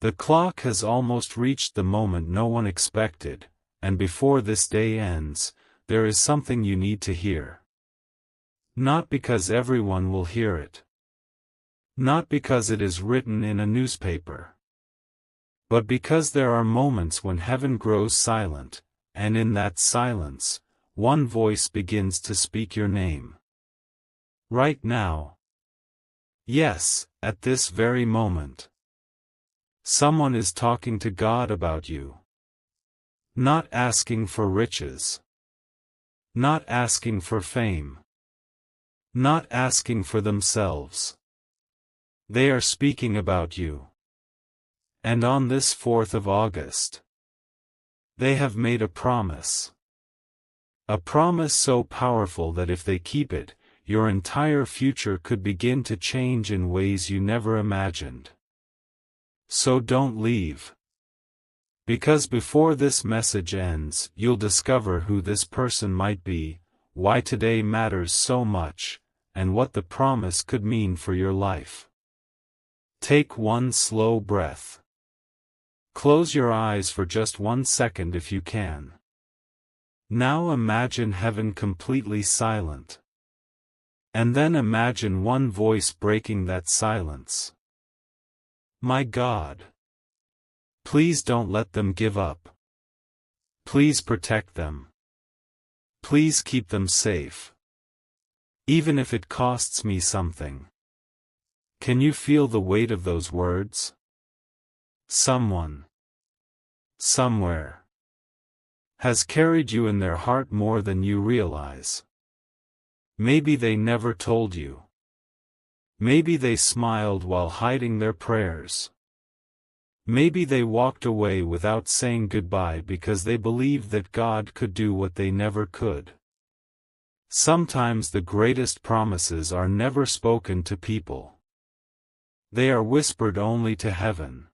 The clock has almost reached the moment no one expected, and before this day ends, there is something you need to hear. Not because everyone will hear it. Not because it is written in a newspaper. But because there are moments when heaven grows silent, and in that silence, one voice begins to speak your name. Right now. Yes, at this very moment. Someone is talking to God about you. Not asking for riches. Not asking for fame. Not asking for themselves. They are speaking about you. And on this 4th of August, they have made a promise. A promise so powerful that if they keep it, your entire future could begin to change in ways you never imagined. So don't leave. Because before this message ends, you'll discover who this person might be, why today matters so much, and what the promise could mean for your life. Take one slow breath. Close your eyes for just 1 second if you can. Now imagine heaven completely silent. And then imagine one voice breaking that silence. My God. Please don't let them give up. Please protect them. Please keep them safe. Even if it costs me something. Can you feel the weight of those words? Someone. Somewhere. Has carried you in their heart more than you realize. Maybe they never told you. Maybe they smiled while hiding their prayers. Maybe they walked away without saying goodbye because they believed that God could do what they never could. Sometimes the greatest promises are never spoken to people. They are whispered only to heaven.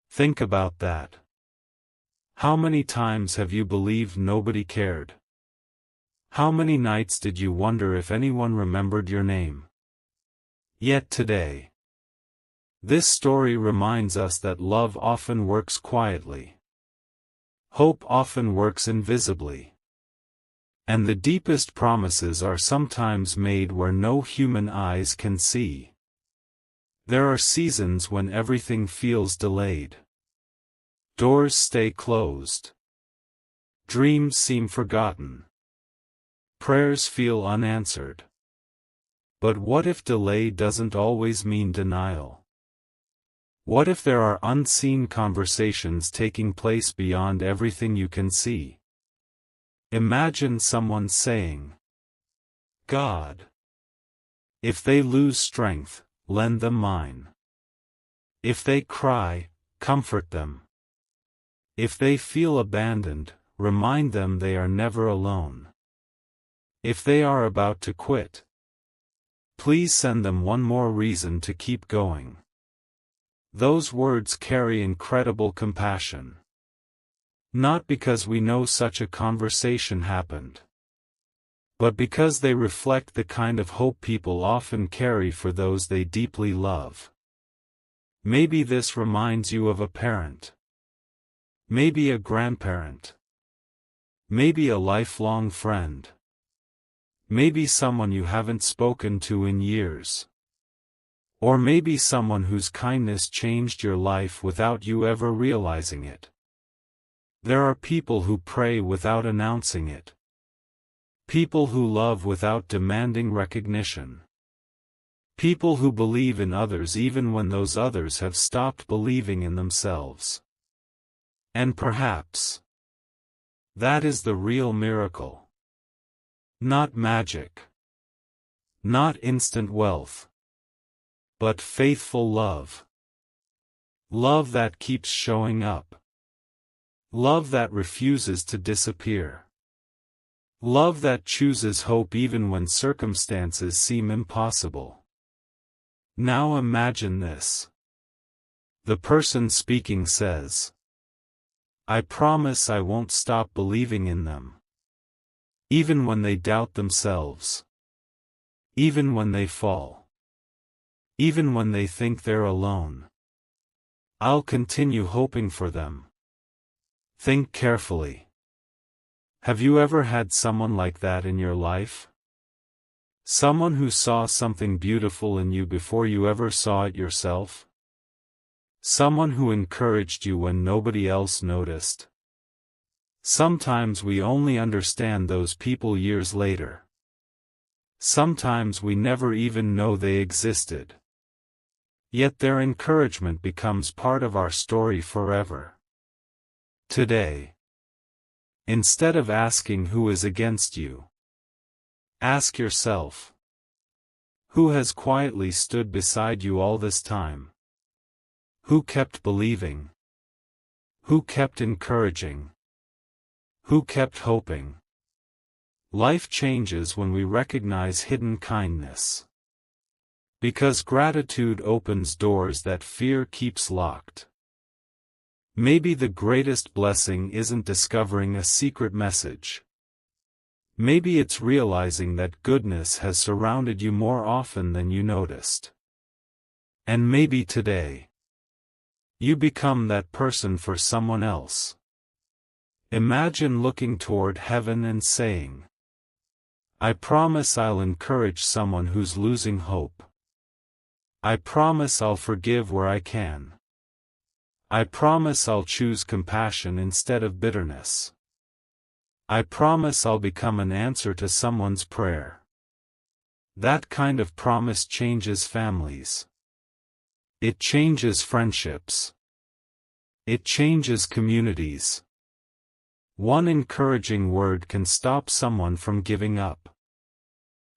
Think about that. How many times have you believed nobody cared? How many nights did you wonder if anyone remembered your name? Yet today, this story reminds us that love often works quietly. Hope often works invisibly. And the deepest promises are sometimes made where no human eyes can see. There are seasons when everything feels delayed. Doors stay closed. Dreams seem forgotten. Prayers feel unanswered. But what if delay doesn't always mean denial? What if there are unseen conversations taking place beyond everything you can see? Imagine someone saying, God, if they lose strength, lend them mine. If they cry, comfort them. If they feel abandoned, remind them they are never alone. If they are about to quit, please send them one more reason to keep going. Those words carry incredible compassion. Not because we know such a conversation happened, but because they reflect the kind of hope people often carry for those they deeply love. Maybe this reminds you of a parent. Maybe a grandparent. Maybe a lifelong friend. Maybe someone you haven't spoken to in years. Or maybe someone whose kindness changed your life without you ever realizing it. There are people who pray without announcing it. People who love without demanding recognition. People who believe in others even when those others have stopped believing in themselves. And perhaps that is the real miracle. Not magic. Not instant wealth. But faithful love. Love that keeps showing up. Love that refuses to disappear. Love that chooses hope even when circumstances seem impossible. Now imagine this. The person speaking says, I promise I won't stop believing in them. Even when they doubt themselves. Even when they fall. Even when they think they're alone. I'll continue hoping for them. Think carefully. Have you ever had someone like that in your life? Someone who saw something beautiful in you before you ever saw it yourself? Someone who encouraged you when nobody else noticed? Sometimes we only understand those people years later. Sometimes we never even know they existed. Yet their encouragement becomes part of our story forever. Today, instead of asking who is against you, ask yourself, who has quietly stood beside you all this time? Who kept believing? Who kept encouraging? Who kept hoping? Life changes when we recognize hidden kindness. Because gratitude opens doors that fear keeps locked. Maybe the greatest blessing isn't discovering a secret message. Maybe it's realizing that goodness has surrounded you more often than you noticed. And maybe today, you become that person for someone else. Imagine looking toward heaven and saying, I promise I'll encourage someone who's losing hope. I promise I'll forgive where I can. I promise I'll choose compassion instead of bitterness. I promise I'll become an answer to someone's prayer. That kind of promise changes families. It changes friendships. It changes communities. One encouraging word can stop someone from giving up.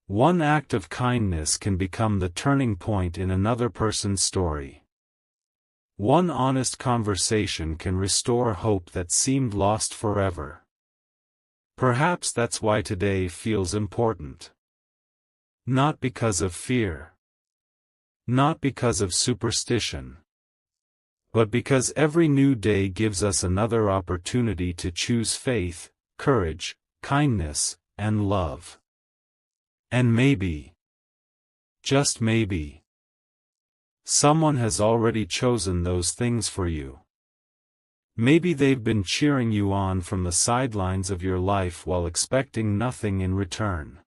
One act of kindness can become the turning point in another person's story. One honest conversation can restore hope that seemed lost forever. Perhaps that's why today feels important. Not because of fear. Not because of superstition. But because every new day gives us another opportunity to choose faith, courage, kindness, and love. And maybe, just maybe, someone has already chosen those things for you. Maybe they've been cheering you on from the sidelines of your life while expecting nothing in return.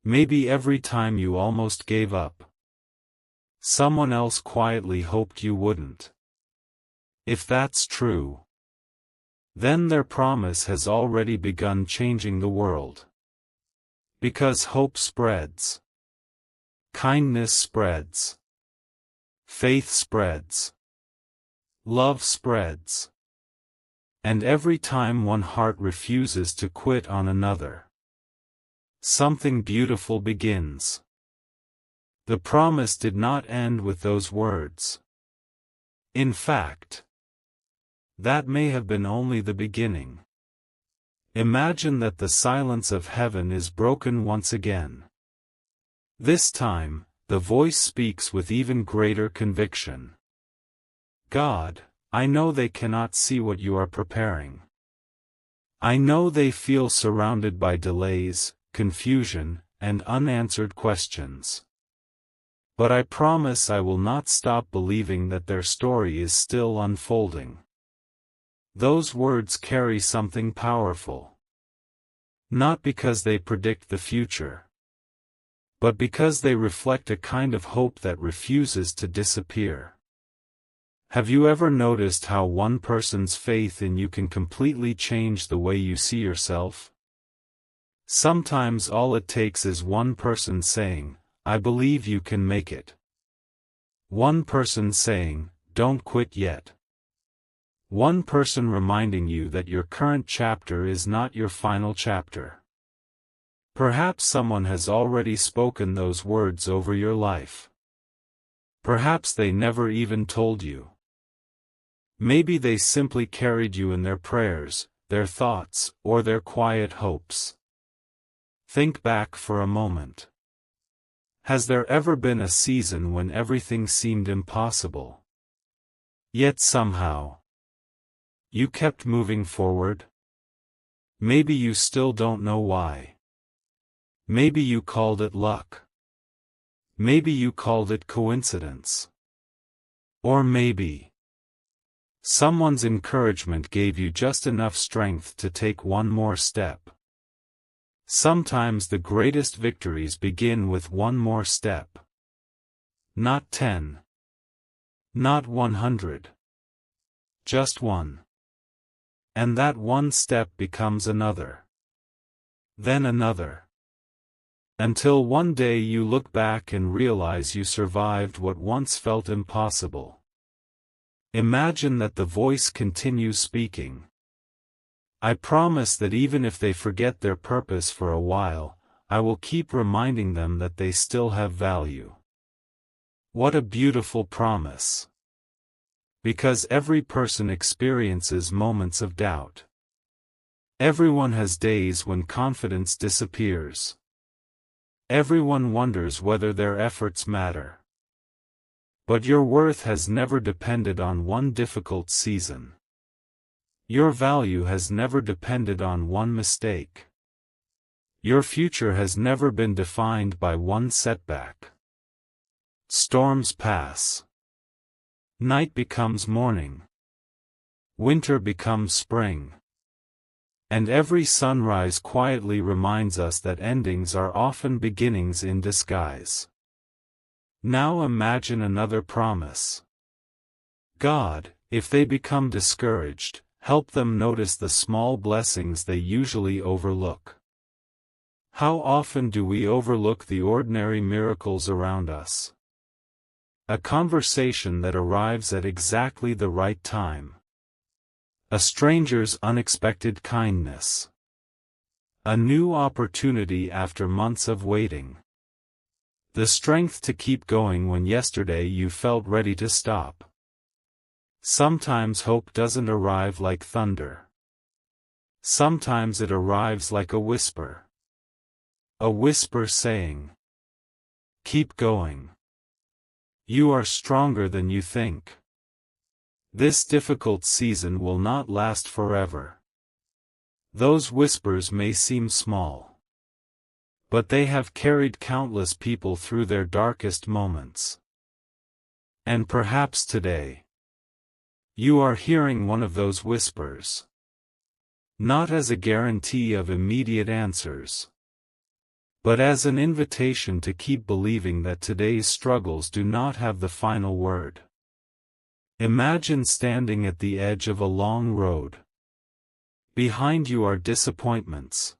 Maybe every time you almost gave up, someone else quietly hoped you wouldn't. If that's true, then their promise has already begun changing the world. Because hope spreads. Kindness spreads. Faith spreads. Love spreads. And every time one heart refuses to quit on another, something beautiful begins. The promise did not end with those words. In fact, that may have been only the beginning. Imagine that the silence of heaven is broken once again. This time, the voice speaks with even greater conviction. God, I know they cannot see what you are preparing. I know they feel surrounded by delays, confusion, and unanswered questions. But I promise I will not stop believing that their story is still unfolding. Those words carry something powerful. Not because they predict the future, but because they reflect a kind of hope that refuses to disappear. Have you ever noticed how one person's faith in you can completely change the way you see yourself? Sometimes all it takes is one person saying, I believe you can make it. One person saying, don't quit yet. One person reminding you that your current chapter is not your final chapter. Perhaps someone has already spoken those words over your life. Perhaps they never even told you. Maybe they simply carried you in their prayers, their thoughts, or their quiet hopes. Think back for a moment. Has there ever been a season when everything seemed impossible? Yet somehow, you kept moving forward? Maybe you still don't know why. Maybe you called it luck. Maybe you called it coincidence. Or maybe Someone's encouragement gave you just enough strength to take one more step. Sometimes the greatest victories begin with one more step. Not 10. Not 100. Just one. And that one step becomes another. Then another. Until one day you look back and realize you survived what once felt impossible. Imagine that the voice continues speaking. I promise that even if they forget their purpose for a while, I will keep reminding them that they still have value. What a beautiful promise. Because every person experiences moments of doubt. Everyone has days when confidence disappears. Everyone wonders whether their efforts matter. But your worth has never depended on one difficult season. Your value has never depended on one mistake. Your future has never been defined by one setback. Storms pass. Night becomes morning. Winter becomes spring. And every sunrise quietly reminds us that endings are often beginnings in disguise. Now imagine another promise. God, if they become discouraged, help them notice the small blessings they usually overlook. How often do we overlook the ordinary miracles around us? A conversation that arrives at exactly the right time. A stranger's unexpected kindness. A new opportunity after months of waiting. The strength to keep going when yesterday you felt ready to stop. Sometimes hope doesn't arrive like thunder. Sometimes it arrives like a whisper. A whisper saying, "Keep going. You are stronger than you think. This difficult season will not last forever." Those whispers may seem small. But they have carried countless people through their darkest moments. And perhaps today, you are hearing one of those whispers. Not as a guarantee of immediate answers, but as an invitation to keep believing that today's struggles do not have the final word. Imagine standing at the edge of a long road. Behind you are disappointments.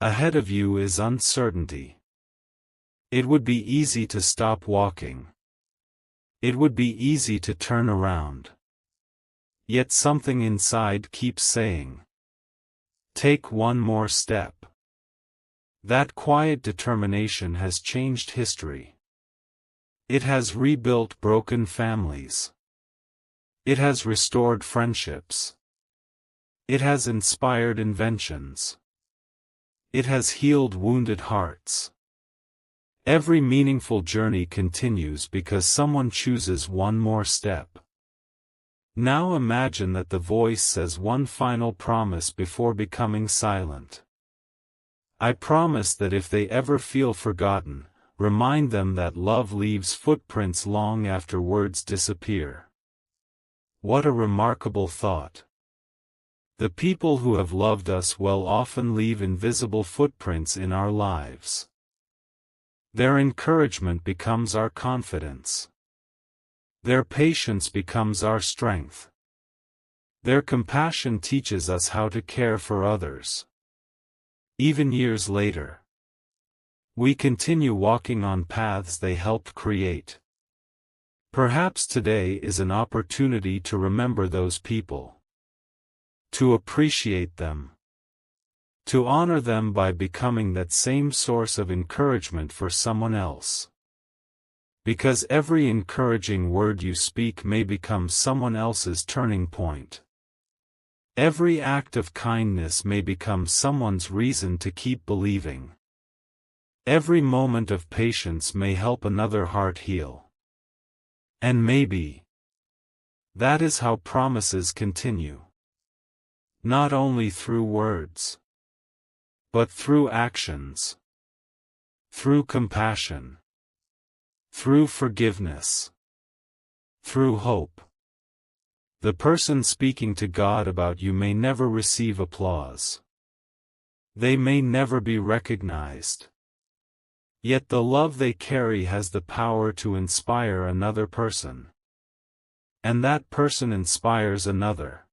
Ahead of you is uncertainty. It would be easy to stop walking. It would be easy to turn around. Yet something inside keeps saying, "Take one more step." That quiet determination has changed history. It has rebuilt broken families. It has restored friendships. It has inspired inventions. It has healed wounded hearts. Every meaningful journey continues because someone chooses one more step. Now imagine that the voice says one final promise before becoming silent. I promise that if they ever feel forgotten, remind them that love leaves footprints long after words disappear. What a remarkable thought. The people who have loved us well often leave invisible footprints in our lives. Their encouragement becomes our confidence. Their patience becomes our strength. Their compassion teaches us how to care for others. Even years later, we continue walking on paths they helped create. Perhaps today is an opportunity to remember those people. To appreciate them. To honor them by becoming that same source of encouragement for someone else. Because every encouraging word you speak may become someone else's turning point. Every act of kindness may become someone's reason to keep believing. Every moment of patience may help another heart heal. And maybe that is how promises continue. Not only through words, but through actions. Through compassion. Through forgiveness. Through hope. The person speaking to God about you may never receive applause. They may never be recognized. Yet the love they carry has the power to inspire another person. And that person inspires another.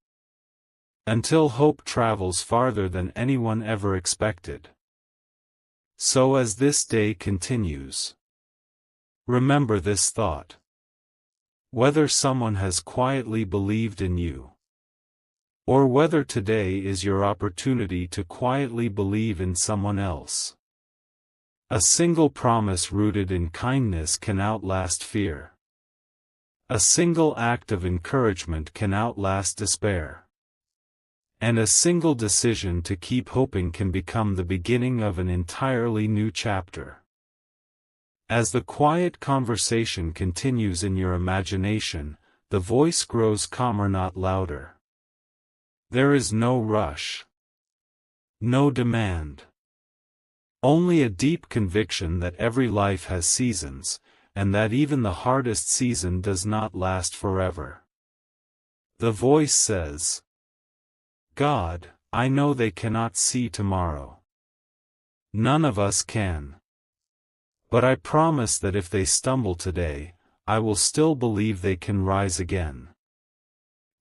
Until hope travels farther than anyone ever expected. So as this day continues, remember this thought. Whether someone has quietly believed in you, or whether today is your opportunity to quietly believe in someone else. A single promise rooted in kindness can outlast fear. A single act of encouragement can outlast despair. And a single decision to keep hoping can become the beginning of an entirely new chapter. As the quiet conversation continues in your imagination, the voice grows calmer, not louder. There is no rush. No demand. Only a deep conviction that every life has seasons, and that even the hardest season does not last forever. The voice says, God, I know they cannot see tomorrow. None of us can. But I promise that if they stumble today, I will still believe they can rise again.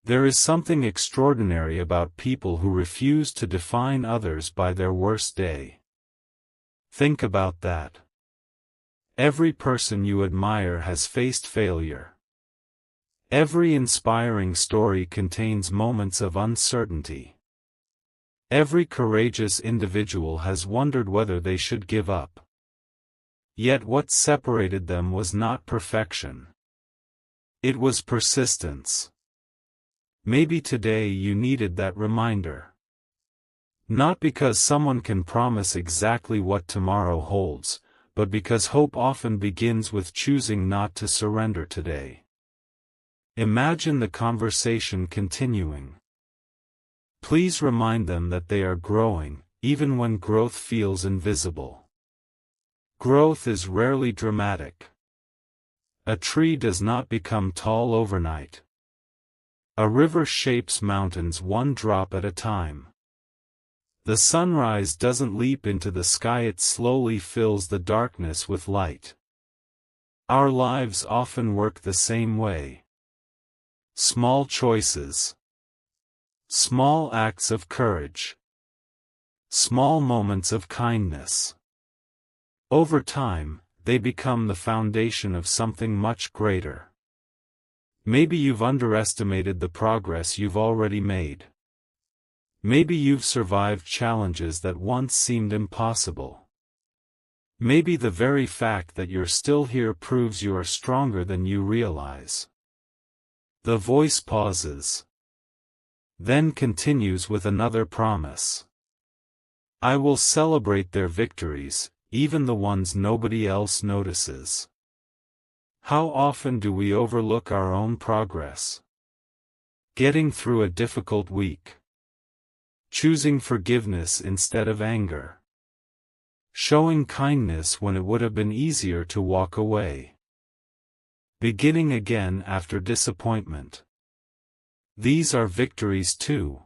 There is something extraordinary about people who refuse to define others by their worst day. Think about that. Every person you admire has faced failure. Every inspiring story contains moments of uncertainty. Every courageous individual has wondered whether they should give up. Yet what separated them was not perfection. It was persistence. Maybe today you needed that reminder. Not because someone can promise exactly what tomorrow holds, but because hope often begins with choosing not to surrender today. Imagine the conversation continuing. Please remind them that they are growing, even when growth feels invisible. Growth is rarely dramatic. A tree does not become tall overnight. A river shapes mountains one drop at a time. The sunrise doesn't leap into the sky, it slowly fills the darkness with light. Our lives often work the same way. Small choices. Small acts of courage. Small moments of kindness. Over time, they become the foundation of something much greater. Maybe you've underestimated the progress you've already made. Maybe you've survived challenges that once seemed impossible. Maybe the very fact that you're still here proves you are stronger than you realize. The voice pauses. Then continues with another promise. I will celebrate their victories, even the ones nobody else notices. How often do we overlook our own progress? Getting through a difficult week. Choosing forgiveness instead of anger. Showing kindness when it would have been easier to walk away. Beginning again after disappointment. These are victories too.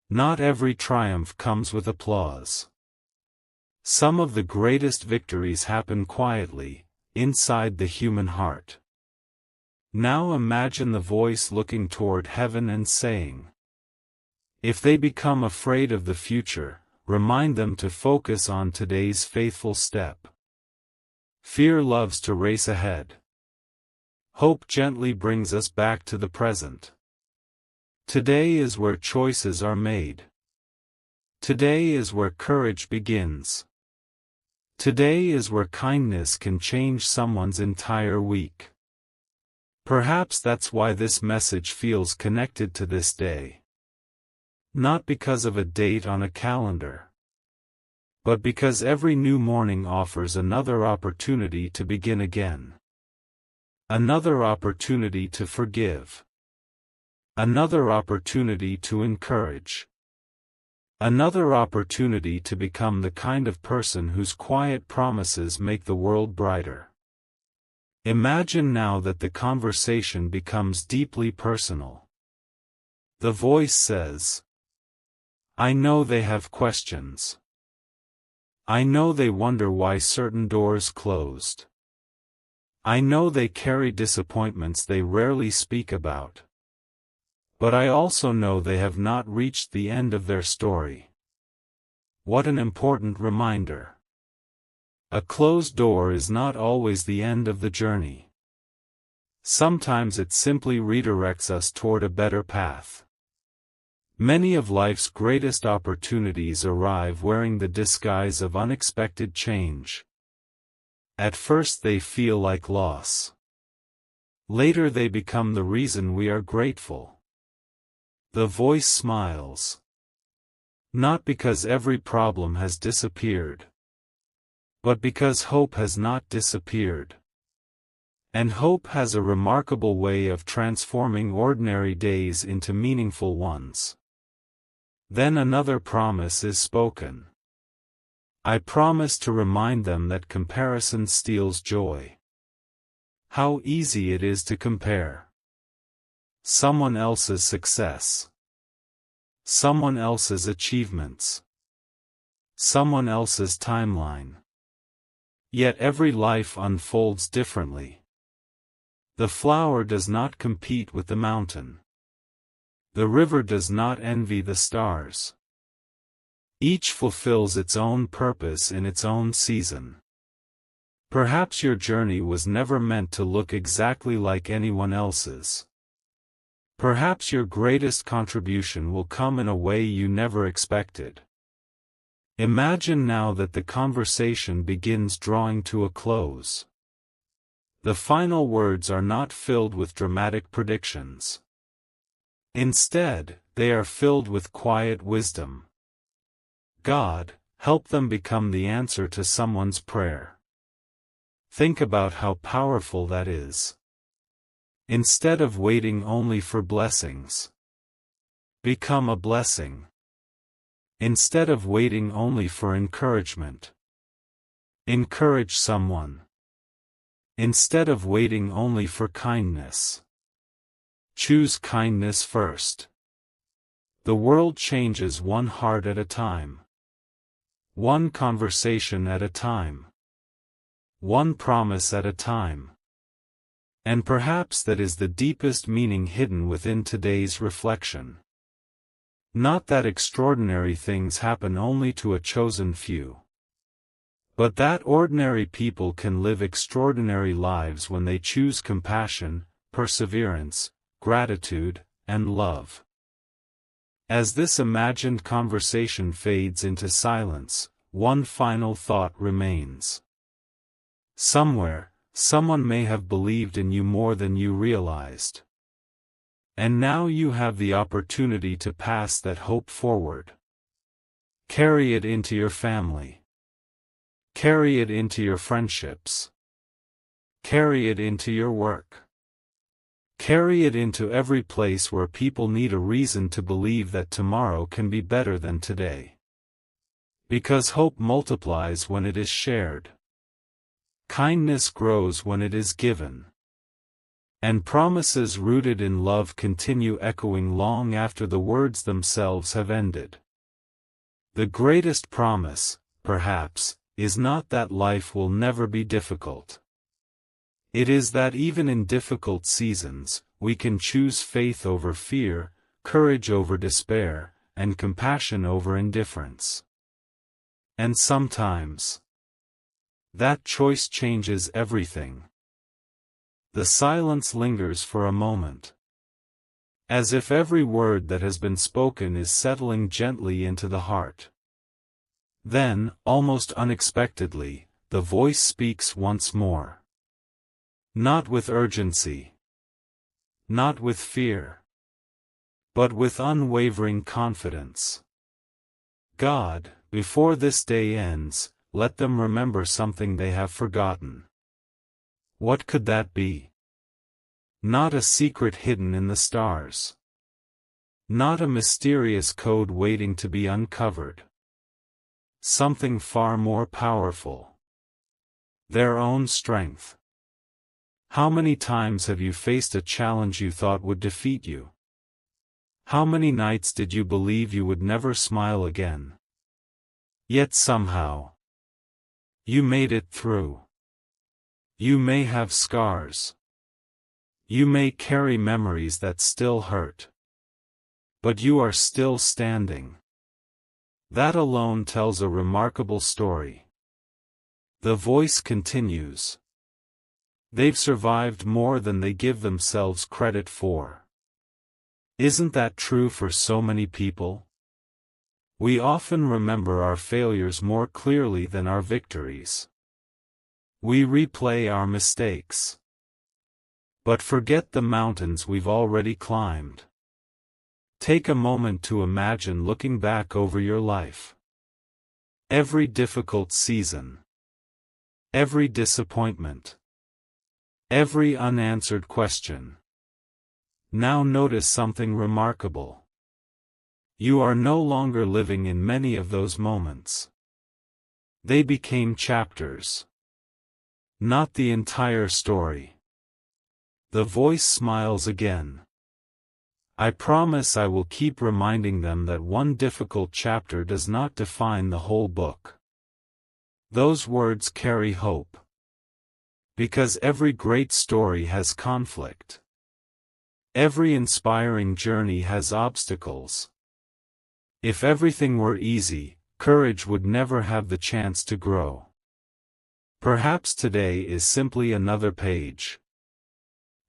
Not every triumph comes with applause. Some of the greatest victories happen quietly, inside the human heart. Now imagine the voice looking toward heaven and saying, if they become afraid of the future, remind them to focus on today's faithful step. Fear loves to race ahead. Hope gently brings us back to the present. Today is where choices are made. Today is where courage begins. Today is where kindness can change someone's entire week. Perhaps that's why this message feels connected to this day. Not because of a date on a calendar, but because every new morning offers another opportunity to begin again. Another opportunity to forgive. Another opportunity to encourage. Another opportunity to become the kind of person whose quiet promises make the world brighter. Imagine now that the conversation becomes deeply personal. The voice says, I know they have questions. I know they wonder why certain doors closed. I know they carry disappointments they rarely speak about. But I also know they have not reached the end of their story. What an important reminder. A closed door is not always the end of the journey. Sometimes it simply redirects us toward a better path. Many of life's greatest opportunities arrive wearing the disguise of unexpected change. At first they feel like loss. Later they become the reason we are grateful. The voice smiles. Not because every problem has disappeared, but because hope has not disappeared. And hope has a remarkable way of transforming ordinary days into meaningful ones. Then another promise is spoken. I promise to remind them that comparison steals joy. How easy it is to compare. Someone else's success. Someone else's achievements. Someone else's timeline. Yet every life unfolds differently. The flower does not compete with the mountain. The river does not envy the stars. Each fulfills its own purpose in its own season. Perhaps your journey was never meant to look exactly like anyone else's. Perhaps your greatest contribution will come in a way you never expected. Imagine now that the conversation begins drawing to a close. The final words are not filled with dramatic predictions. Instead, they are filled with quiet wisdom. God, help them become the answer to someone's prayer. Think about how powerful that is. Instead of waiting only for blessings, become a blessing. Instead of waiting only for encouragement, encourage someone. Instead of waiting only for kindness, choose kindness first. The world changes one heart at a time. One conversation at a time. One promise at a time. And perhaps that is the deepest meaning hidden within today's reflection. Not that extraordinary things happen only to a chosen few, but that ordinary people can live extraordinary lives when they choose compassion, perseverance, gratitude, and love. As this imagined conversation fades into silence, one final thought remains. Somewhere, someone may have believed in you more than you realized. And now you have the opportunity to pass that hope forward. Carry it into your family. Carry it into your friendships. Carry it into your work. Carry it into every place where people need a reason to believe that tomorrow can be better than today. Because hope multiplies when it is shared. Kindness grows when it is given. And promises rooted in love continue echoing long after the words themselves have ended. The greatest promise, perhaps, is not that life will never be difficult. It is that even in difficult seasons, we can choose faith over fear, courage over despair, and compassion over indifference. And sometimes, that choice changes everything. The silence lingers for a moment. As if every word that has been spoken is settling gently into the heart. Then, almost unexpectedly, the voice speaks once more. Not with urgency. Not with fear. But with unwavering confidence. God, before this day ends, let them remember something they have forgotten. What could that be? Not a secret hidden in the stars. Not a mysterious code waiting to be uncovered. Something far more powerful. Their own strength. How many times have you faced a challenge you thought would defeat you? How many nights did you believe you would never smile again? Yet somehow, you made it through. You may have scars. You may carry memories that still hurt. But you are still standing. That alone tells a remarkable story. The voice continues. They've survived more than they give themselves credit for. Isn't that true for so many people? We often remember our failures more clearly than our victories. We replay our mistakes, but forget the mountains we've already climbed. Take a moment to imagine looking back over your life. Every difficult season. Every disappointment. Every unanswered question. Now notice something remarkable. You are no longer living in many of those moments. They became chapters. Not the entire story. The voice smiles again. I promise I will keep reminding them that one difficult chapter does not define the whole book. Those words carry hope. Because every great story has conflict. Every inspiring journey has obstacles. If everything were easy, courage would never have the chance to grow. Perhaps today is simply another page.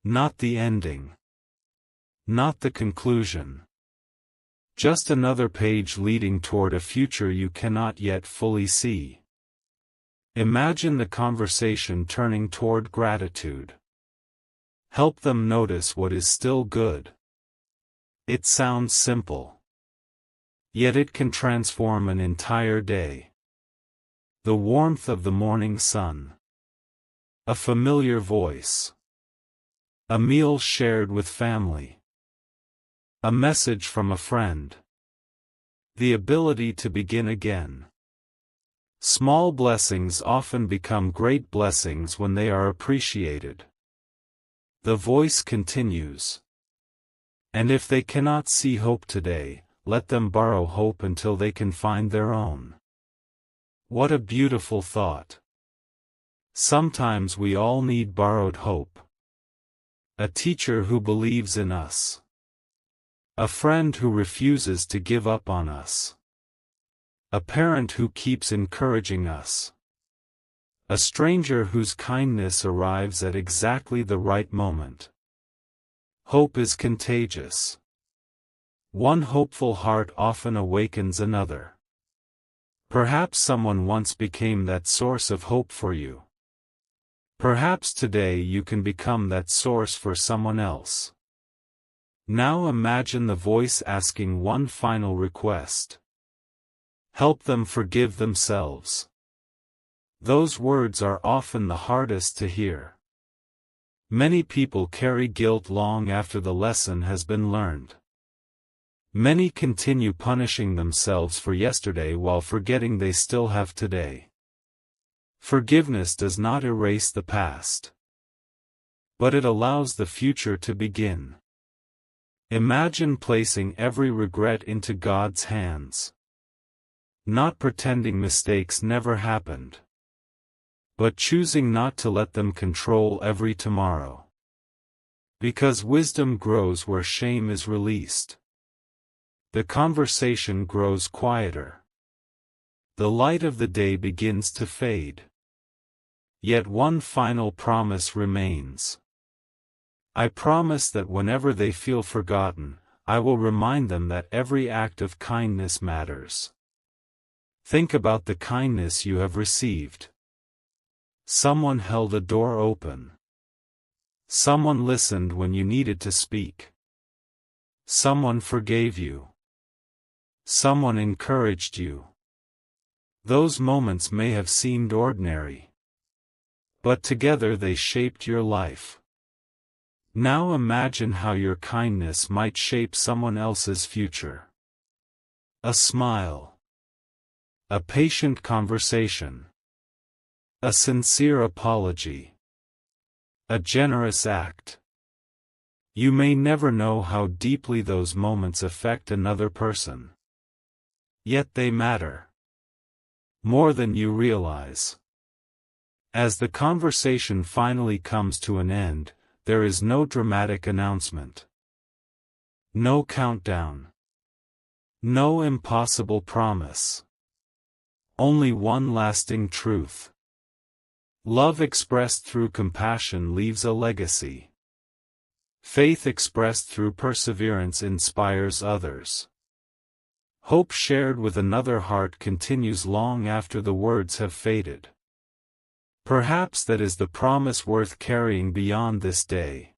Not the ending. Not the conclusion. Just another page leading toward a future you cannot yet fully see. Imagine the conversation turning toward gratitude. Help them notice what is still good. It sounds simple. Yet it can transform an entire day. The warmth of the morning sun. A familiar voice. A meal shared with family. A message from a friend. The ability to begin again. Small blessings often become great blessings when they are appreciated. The voice continues. And if they cannot see hope today, let them borrow hope until they can find their own. What a beautiful thought. Sometimes we all need borrowed hope. A teacher who believes in us. A friend who refuses to give up on us. A parent who keeps encouraging us. A stranger whose kindness arrives at exactly the right moment. Hope is contagious. One hopeful heart often awakens another. Perhaps someone once became that source of hope for you. Perhaps today you can become that source for someone else. Now imagine the voice asking one final request. Help them forgive themselves. Those words are often the hardest to hear. Many people carry guilt long after the lesson has been learned. Many continue punishing themselves for yesterday while forgetting they still have today. Forgiveness does not erase the past. But it allows the future to begin. Imagine placing every regret into God's hands. Not pretending mistakes never happened. But choosing not to let them control every tomorrow. Because wisdom grows where shame is released. The conversation grows quieter. The light of the day begins to fade. Yet one final promise remains. I promise that whenever they feel forgotten, I will remind them that every act of kindness matters. Think about the kindness you have received. Someone held a door open. Someone listened when you needed to speak. Someone forgave you. Someone encouraged you. Those moments may have seemed ordinary. But together they shaped your life. Now imagine how your kindness might shape someone else's future. A smile. A patient conversation. A sincere apology. A generous act. You may never know how deeply those moments affect another person. Yet they matter. More than you realize. As the conversation finally comes to an end, there is no dramatic announcement. No countdown. No impossible promise. Only one lasting truth. Love expressed through compassion leaves a legacy. Faith expressed through perseverance inspires others. Hope shared with another heart continues long after the words have faded. Perhaps that is the promise worth carrying beyond this day.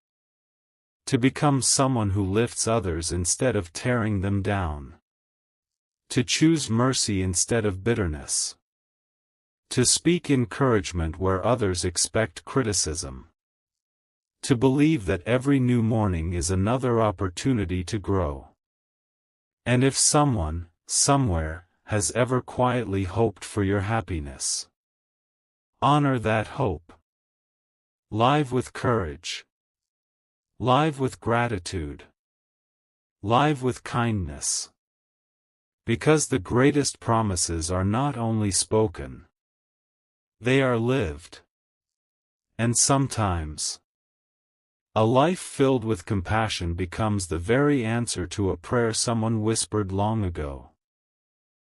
To become someone who lifts others instead of tearing them down. To choose mercy instead of bitterness. To speak encouragement where others expect criticism. To believe that every new morning is another opportunity to grow. And if someone, somewhere, has ever quietly hoped for your happiness, honor that hope. Live with courage. Live with gratitude. Live with kindness. Because the greatest promises are not only spoken, they are lived. And sometimes, a life filled with compassion becomes the very answer to a prayer someone whispered long ago.